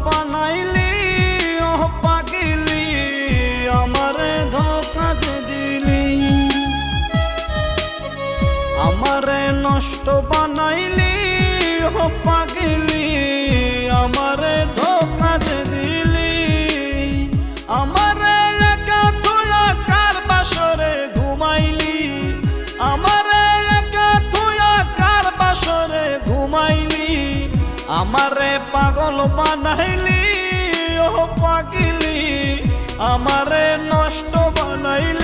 বানাইলি ও পাগলি, আমারে ধোঁকা দিলি। আমারে নষ্ট বানাইলি ও পাগলি, আমারে ধোঁকা দিলি। আমারে একা থুয়া কার বাসরে ঘুমাইলি, আমারে একা থুয়া কার বাসরে ঘুমাইলি। আমারে পাগল বানাইলি ও পাগলি, আমারে নষ্ট বানাইলি।